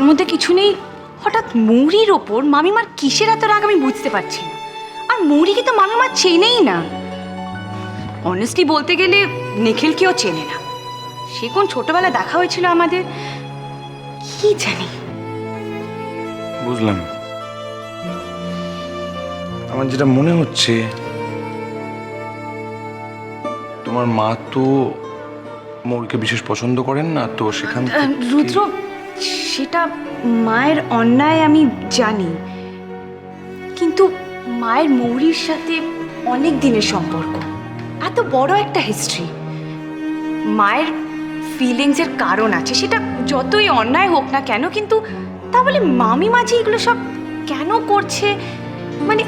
কিছুর মধ্যে কিছু নেই, হঠাৎ মৌরির ওপর মামিমার কিসের এত রাগ আমি বুঝতে পারছি না। আর মৌরিকে তো মামিমা চেনেই না। অনেস্টলি বলতে গেলে নিখিলকেও চেনে না। সে কোন ছোটবেলা দেখা হয়েছিল আমাদের, কি জানি। বুঝলাম। আমার যেটা মনে হচ্ছে, তোমার মা তো মৌরিকে বিশেষ পছন্দ করেন না, তো সেখান রুদ্র, সেটা মায়ের অন্যায় আমি জানি, কিন্তু মায়ের মৌরির সাথে অনেক দিনের সম্পর্ক, এত বড় একটা হিস্ট্রি। মায়ের ফিলিংসের কারণ আছে, সেটা যতই অন্যায় হোক না কেন, কিন্তু তা বলে মামিমা যে এগুলো সব কেন করছে, মানে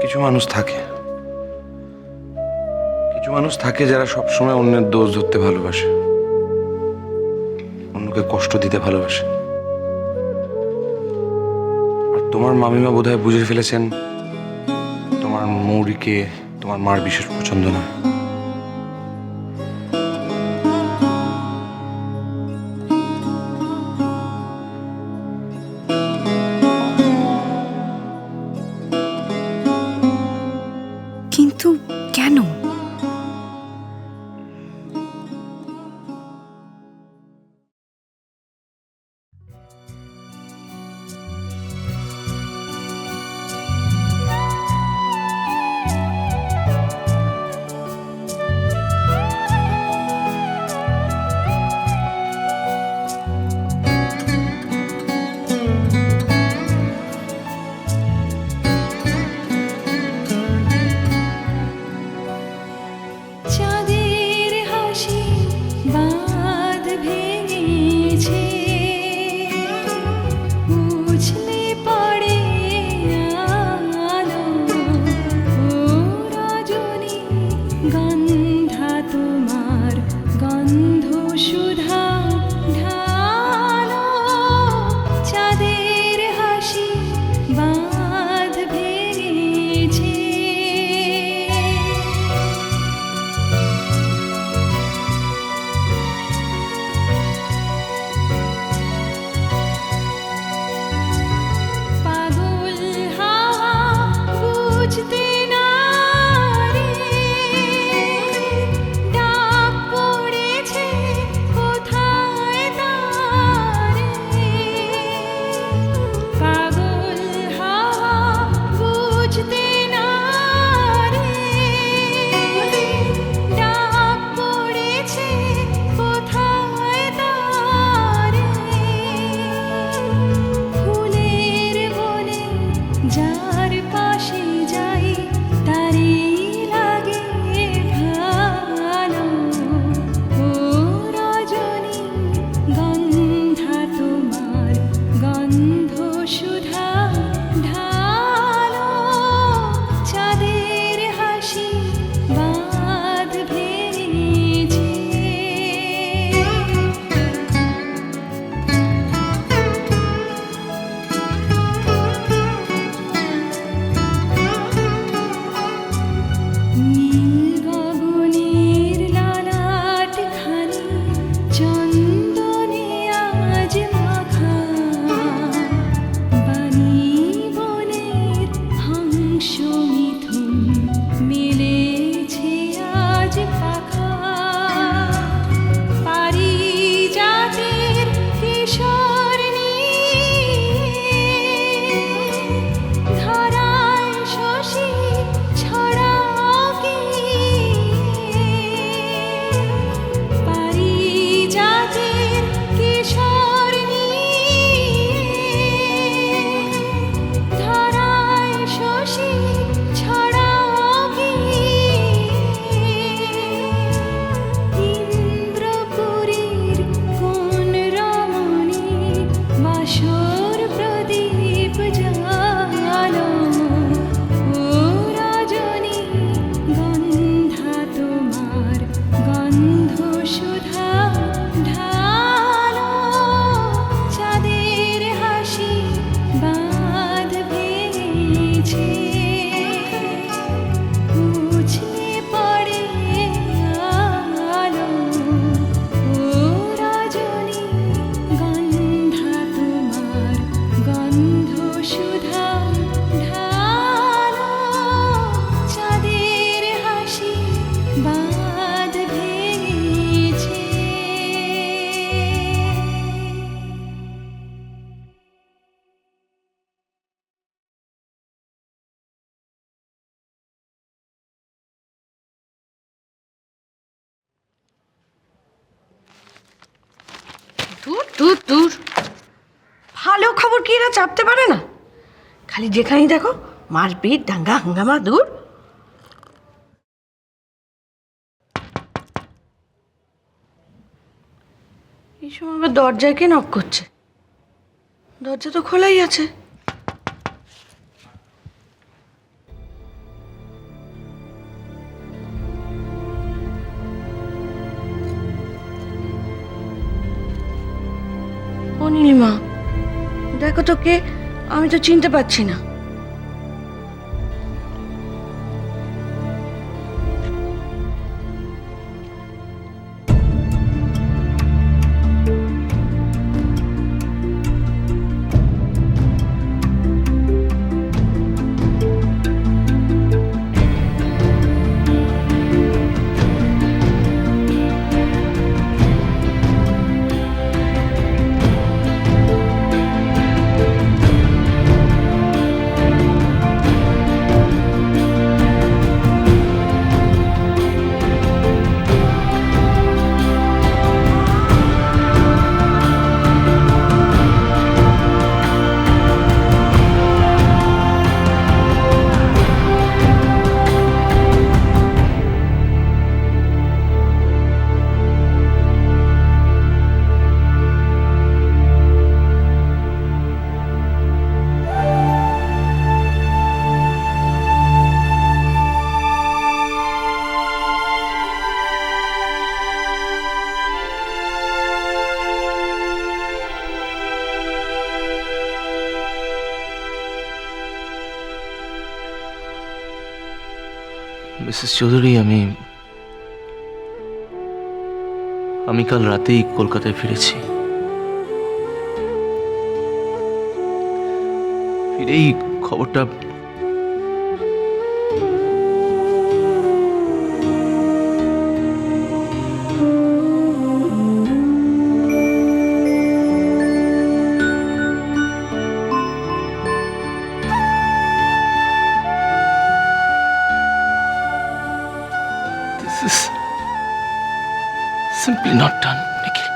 কিছু মানুষ থাকে, যারা সবসময় অন্যের দোষ ধরতে ভালোবাসে, অন্যকে কষ্ট দিতে ভালোবাসে। আর তোমার মামিমা বোধহয় বুঝে ফেলেছেন তোমার মৌরিকে তোমার মার বিশেষ পছন্দ নয়। কিন্তু কেন? দূর দূর দূর, ভালো খবর কি এরা চাপতে পারে না? খালি যেখানেই দেখো মারপিট, দাঙ্গা হাঙ্গামা। দূর। এই সময় আবার দরজায় কে নক করছে? দরজা তো খোলাই আছে। ও নীলিমা, দেখো তো কে, আমি তো চিনতে পারছি না। মিসেস চৌধুরী, আমি কাল রাতেই কলকাতায় ফিরেছি। ফিরেই খবরটা This is simply not done, Nikhil.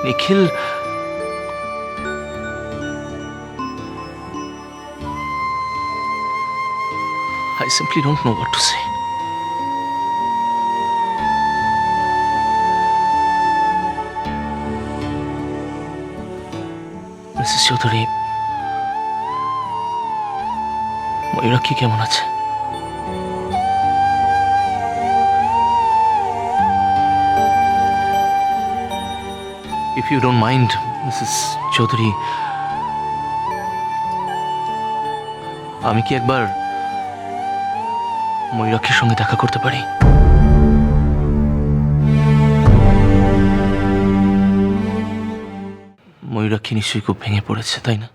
Nikhil, I simply don't know what to say. Mrs Chowdhury, Mayurakshi কেমন আছে? If you don't mind, Mrs Chowdhury, আমি কি একবার ময়ূরাক্ষীর সঙ্গে দেখা করতে পারি? ময়ূরাক্ষী নিশ্চয়ই খুব ভেঙে পড়েছে, তাই না?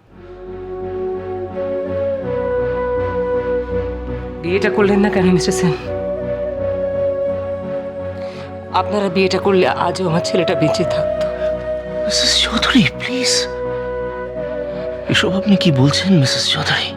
বিয়েটা করলেন না কেন মিস্টার সেন? আপনারা বিয়েটা করলে আজও আমার ছেলেটা বেঁচে থাকতো। মিসেস চৌধুরী, প্লিজ, এসব আপনি কি বলছেন মিসেস চৌধুরী?